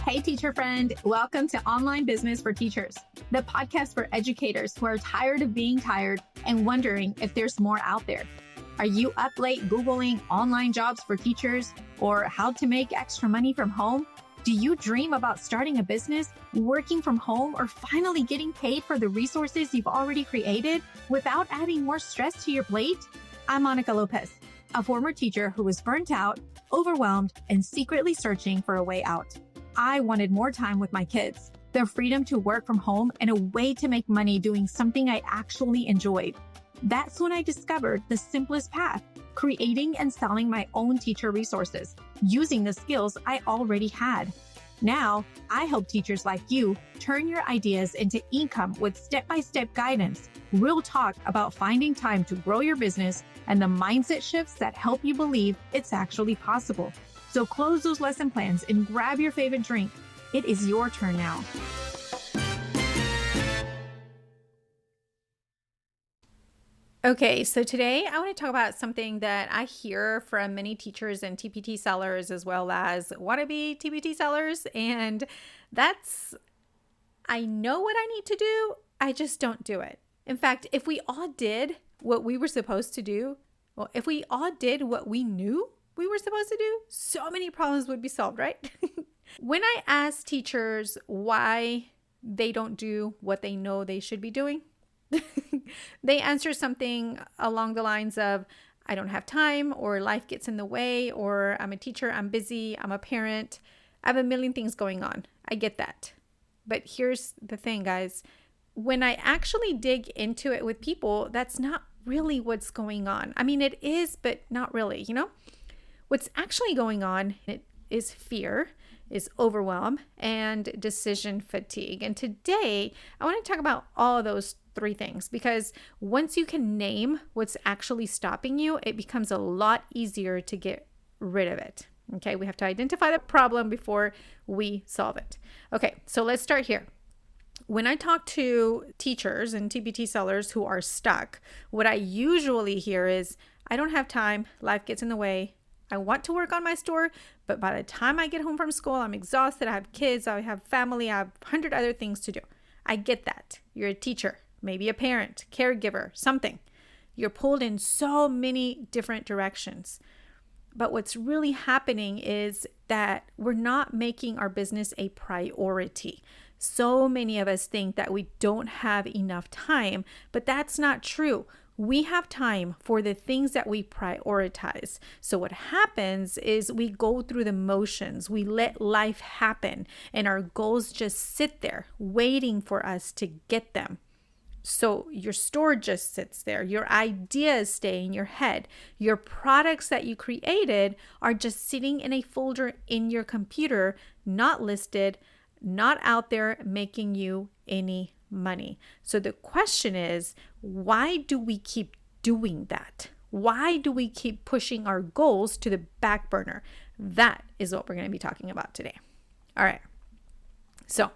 Hey, teacher friend. Welcome to Online Business for Teachers, the podcast for educators who are tired of being tired and wondering if there's more out there. Are you up late Googling online jobs for teachers or how to make extra money from home? Do you dream about starting a business, working from home, or finally getting paid for the resources you've already created without adding more stress to your plate? I'm Monica Lopez, a former teacher who was burnt out, overwhelmed, and secretly searching for a way out. I wanted more time with my kids, the freedom to work from home, and a way to make money doing something I actually enjoyed. That's when I discovered the simplest path, creating and selling my own teacher resources, using the skills I already had. Now, I help teachers like you turn your ideas into income with step-by-step guidance, real talk about finding time to grow your business, and the mindset shifts that help you believe it's actually possible. So close those lesson plans and grab your favorite drink. It is your turn now. Okay, so today I want to talk about something that I hear from many teachers and TPT sellers as well as wannabe TPT sellers. And that's, I know what I need to do, I just don't do it. In fact, if we all did what we were supposed to do, if we all did what we knew we were supposed to do, so many problems would be solved, right? When I ask teachers why they don't do what they know they should be doing, they answer something along the lines of, I don't have time, or life gets in the way, or I'm a teacher, I'm busy, I'm a parent, I have a million things going on. I get that. But here's the thing, guys. When I actually dig into it with people, that's not really what's going on. I mean, it is, but not really, What's actually going on is fear, is overwhelm, and decision fatigue. And today, I want to talk about all of those three things, because once you can name what's actually stopping you, it becomes a lot easier to get rid of it. Okay, we have to identify the problem before we solve it. Okay, so let's start here. When I talk to teachers and TPT sellers who are stuck, what I usually hear is, I don't have time, life gets in the way, I want to work on my store, but by the time I get home from school, I'm exhausted. I have kids, I have family, I have 100 other things to do. I get that. You're a teacher, maybe a parent, caregiver, something. You're pulled in so many different directions. But what's really happening is that we're not making our business a priority. So many of us think that we don't have enough time, but that's not true. We have time for the things that we prioritize. So what happens is we go through the motions, we let life happen, and our goals just sit there waiting for us to get them. So your store just sits there. Your ideas stay in your head. Your products that you created are just sitting in a folder in your computer, not listed, not out there making you any money. So the question is, why do we keep doing that? Why do we keep pushing our goals to the back burner? That is what we're going to be talking about today. All right. So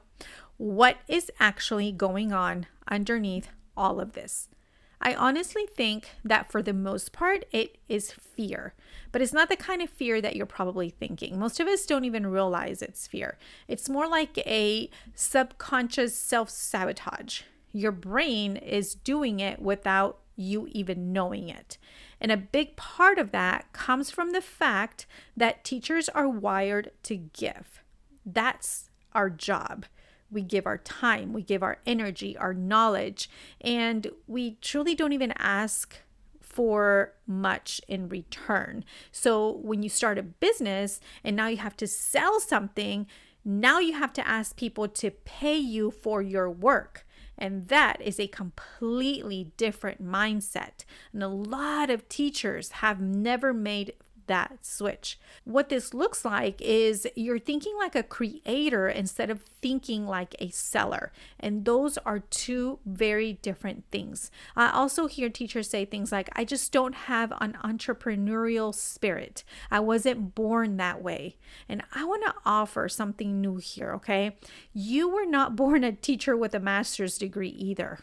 what is actually going on underneath all of this? I honestly think that for the most part, it is fear, but it's not the kind of fear that you're probably thinking. Most of us don't even realize it's fear. It's more like a subconscious self-sabotage. Your brain is doing it without you even knowing it. And a big part of that comes from the fact that teachers are wired to give. That's our job. We give our time, we give our energy, our knowledge, and we truly don't even ask for much in return. So when you start a business and now you have to sell something, now you have to ask people to pay you for your work. And that is a completely different mindset. And a lot of teachers have never made that switch. What this looks like is you're thinking like a creator instead of thinking like a seller. And those are two very different things. I also hear teachers say things like, I just don't have an entrepreneurial spirit. I wasn't born that way. And I want to offer something new here, okay? You were not born a teacher with a master's degree either.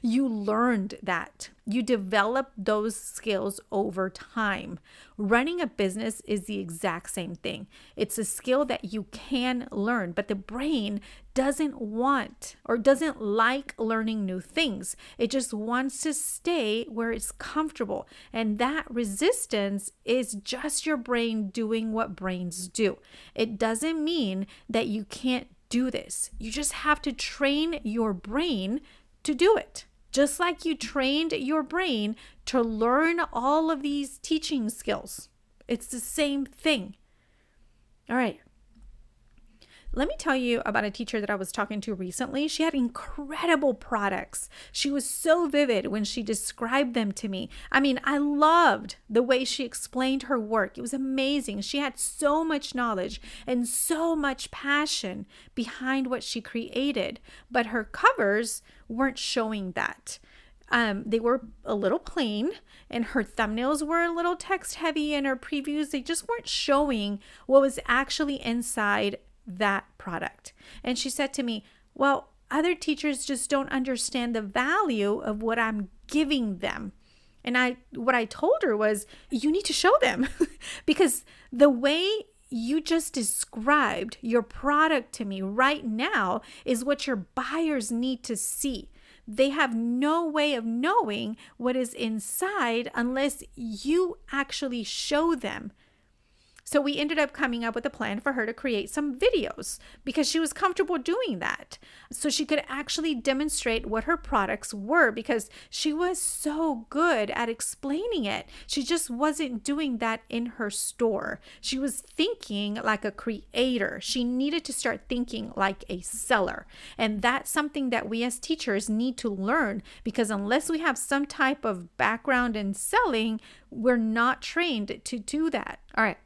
You learned that. You develop those skills over time. Running a business is the exact same thing. It's a skill that you can learn, but the brain doesn't want or doesn't like learning new things. It just wants to stay where it's comfortable. And that resistance is just your brain doing what brains do. It doesn't mean that you can't do this. You just have to train your brain to do it. Just like you trained your brain to learn all of these teaching skills. It's the same thing. All right. Let me tell you about a teacher that I was talking to recently. She had incredible products. She was so vivid when she described them to me. I mean, I loved the way she explained her work. It was amazing. She had so much knowledge and so much passion behind what she created, but her covers weren't showing that. They were a little plain, and her thumbnails were a little text heavy, and her previews, they just weren't showing what was actually inside that product. And she said to me, well, other teachers just don't understand the value of what I'm giving them. And what I told her was, you need to show them because the way you just described your product to me right now is what your buyers need to see. They have no way of knowing what is inside unless you actually show them. So we ended up coming up with a plan for her to create some videos because she was comfortable doing that. So she could actually demonstrate what her products were because she was so good at explaining it. She just wasn't doing that in her store. She was thinking like a creator. She needed to start thinking like a seller. And that's something that we as teachers need to learn because unless we have some type of background in selling, we're not trained to do that. All right.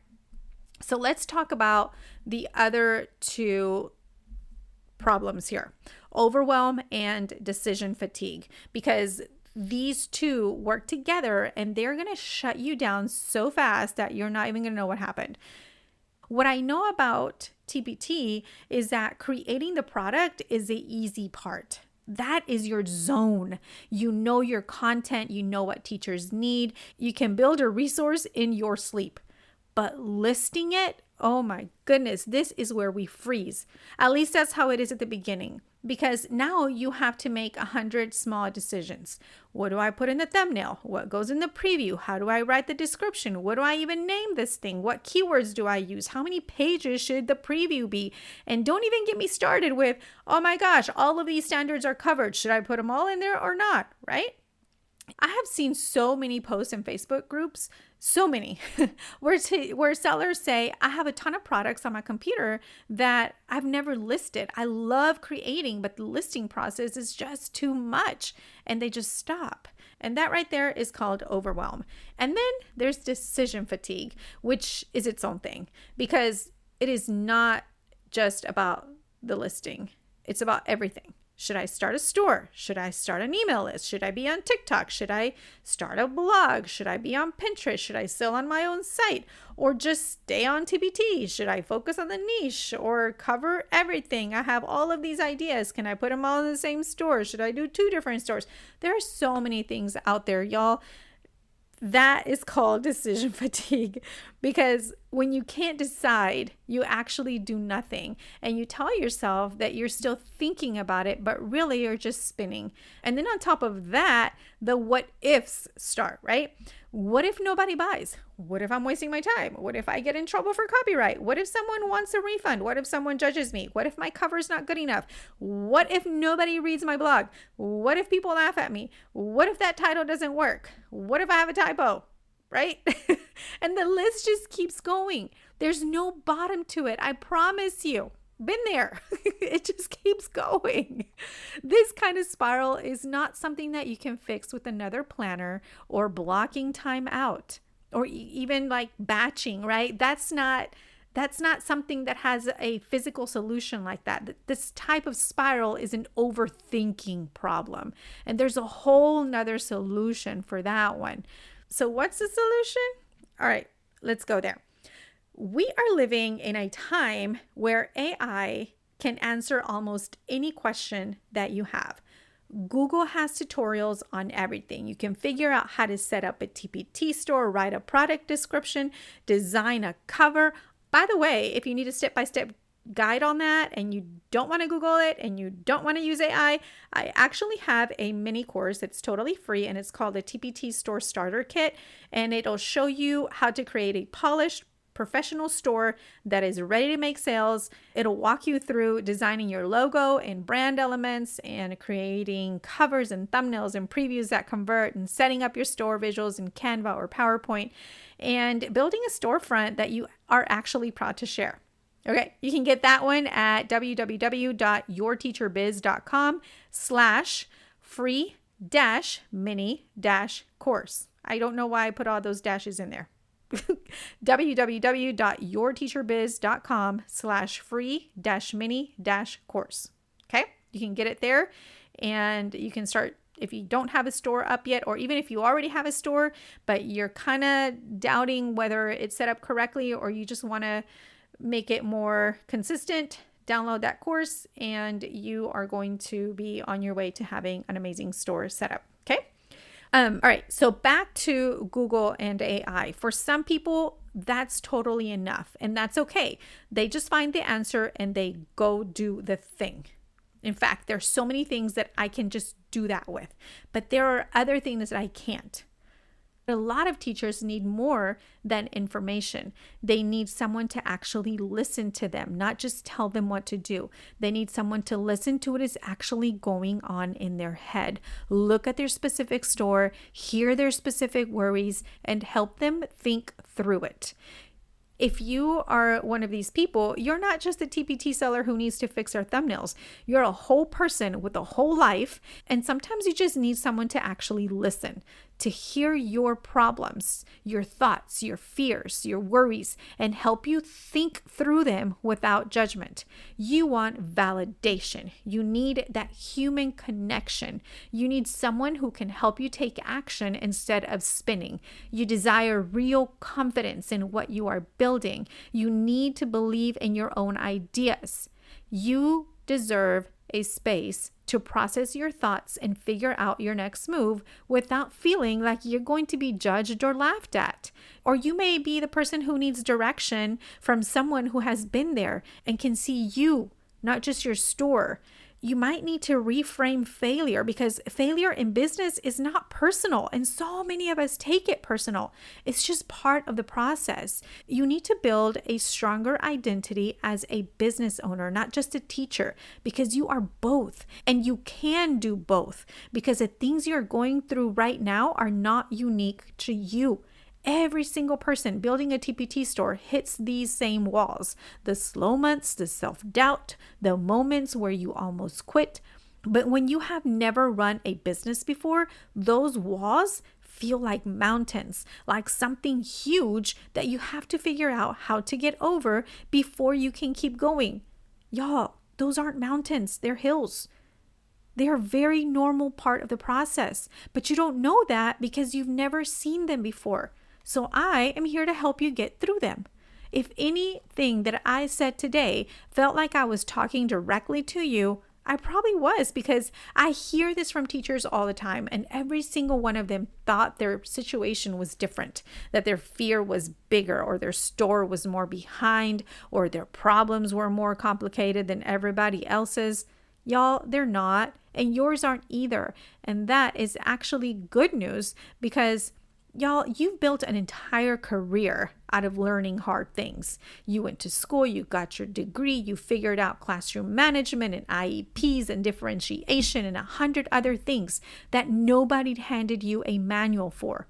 So let's talk about the other two problems here, overwhelm and decision fatigue, because these two work together and they're going to shut you down so fast that you're not even going to know what happened. What I know about TPT is that creating the product is the easy part. That is your zone. You know your content, you know what teachers need. You can build a resource in your sleep. But listing it, oh my goodness, this is where we freeze. At least that's how it is at the beginning. Because now you have to make 100 small decisions. What do I put in the thumbnail? What goes in the preview? How do I write the description? What do I even name this thing? What keywords do I use? How many pages should the preview be? And don't even get me started with, oh my gosh, all of these standards are covered. Should I put them all in there or not? Right? I have seen so many posts in Facebook groups, so many, where sellers say, I have a ton of products on my computer that I've never listed. I love creating, but the listing process is just too much. And they just stop. And that right there is called overwhelm. And then there's decision fatigue, which is its own thing because it is not just about the listing. It's about everything. Should I start a store? Should I start an email list? Should I be on TikTok? Should I start a blog? Should I be on Pinterest? Should I sell on my own site or just stay on TPT? Should I focus on the niche or cover everything? I have all of these ideas. Can I put them all in the same store? Should I do 2 different stores? There are so many things out there, y'all. That is called decision fatigue because when you can't decide, you actually do nothing and you tell yourself that you're still thinking about it, but really you're just spinning. And then on top of that, the what ifs start, right? What if nobody buys? What if I'm wasting my time? What if I get in trouble for copyright? What if someone wants a refund? What if someone judges me? What if my cover's not good enough? What if nobody reads my blog? What if people laugh at me? What if that title doesn't work? What if I have a typo? Right? And the list just keeps going. There's no bottom to it. I promise you. Been there. It just keeps going. This kind of spiral is not something that you can fix with another planner or blocking time out or even like batching, right? That's not something that has a physical solution like that. This type of spiral is an overthinking problem. And there's a whole nother solution for that one. So what's the solution? All right, let's go there. We are living in a time where AI can answer almost any question that you have. Google has tutorials on everything. You can figure out how to set up a TPT store, write a product description, design a cover. By the way, if you need a step-by-step guide on that and you don't want to Google it and you don't want to use AI, I actually have a mini course that's totally free, and it's called the TPT Store Starter Kit, and it'll show you how to create a polished professional store that is ready to make sales. It'll walk you through designing your logo and brand elements and creating covers and thumbnails and previews that convert and setting up your store visuals in Canva or PowerPoint and building a storefront that you are actually proud to share. Okay, you can get that one at www.yourteacherbiz.com/free-mini-course. I don't know why I put all those dashes in there. www.yourteacherbiz.com/free-mini-course. Okay, you can get it there, and you can start if you don't have a store up yet, or even if you already have a store, but you're kind of doubting whether it's set up correctly, or you just want to make it more consistent. Download that course, and you are going to be on your way to having an amazing store set up. Okay. All right. So back to Google and AI. For some people, that's totally enough, and that's okay. They just find the answer and they go do the thing. In fact, there's so many things that I can just do that with, but there are other things that I can't. A lot of teachers need more than information. They need someone to actually listen to them, not just tell them what to do. They need someone to listen to what is actually going on in their head, look at their specific store, hear their specific worries, and help them think through it. If you are one of these people, you're not just a TPT seller who needs to fix our thumbnails. You're a whole person with a whole life, and sometimes you just need someone to actually listen, to hear your problems, your thoughts, your fears, your worries, and help you think through them without judgment. You want validation. You need that human connection. You need someone who can help you take action instead of spinning. You desire real confidence in what you are building. You need to believe in your own ideas. You deserve a space to process your thoughts and figure out your next move without feeling like you're going to be judged or laughed at. Or you may be the person who needs direction from someone who has been there and can see you, not just your store. You might need to reframe failure, because failure in business is not personal, and so many of us take it personal. It's just part of the process. You need to build a stronger identity as a business owner, not just a teacher, because you are both, and you can do both, because the things you're going through right now are not unique to you. Every single person building a TPT store hits these same walls. The slow months, the self-doubt, the moments where you almost quit. But when you have never run a business before, those walls feel like mountains, like something huge that you have to figure out how to get over before you can keep going. Y'all, those aren't mountains, they're hills. They are a very normal part of the process, but you don't know that because you've never seen them before. So I am here to help you get through them. If anything that I said today felt like I was talking directly to you, I probably was, because I hear this from teachers all the time, and every single one of them thought their situation was different, that their fear was bigger, or their store was more behind, or their problems were more complicated than everybody else's. Y'all, they're not, and yours aren't either. And that is actually good news, because y'all, you've built an entire career out of learning hard things. You went to school, you got your degree, you figured out classroom management and IEPs and differentiation and 100 other things that nobody handed you a manual for.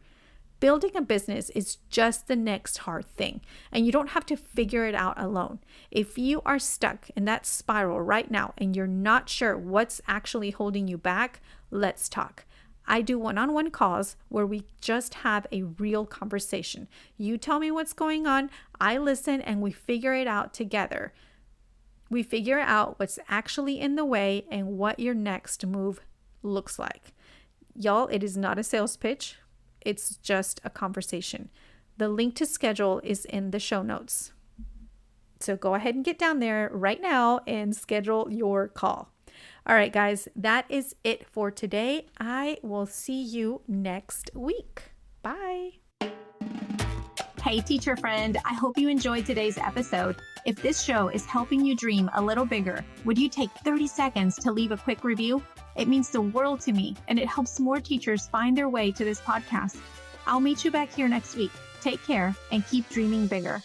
Building a business is just the next hard thing, and you don't have to figure it out alone. If you are stuck in that spiral right now and you're not sure what's actually holding you back, let's talk. I do one-on-one calls where we just have a real conversation. You tell me what's going on, I listen, and we figure it out together. We figure out what's actually in the way and what your next move looks like. Y'all, it is not a sales pitch. It's just a conversation. The link to schedule is in the show notes. So go ahead and get down there right now and schedule your call. All right, guys, that is it for today. I will see you next week. Bye. Hey, teacher friend, I hope you enjoyed today's episode. If this show is helping you dream a little bigger, would you take 30 seconds to leave a quick review? It means the world to me, and it helps more teachers find their way to this podcast. I'll meet you back here next week. Take care and keep dreaming bigger.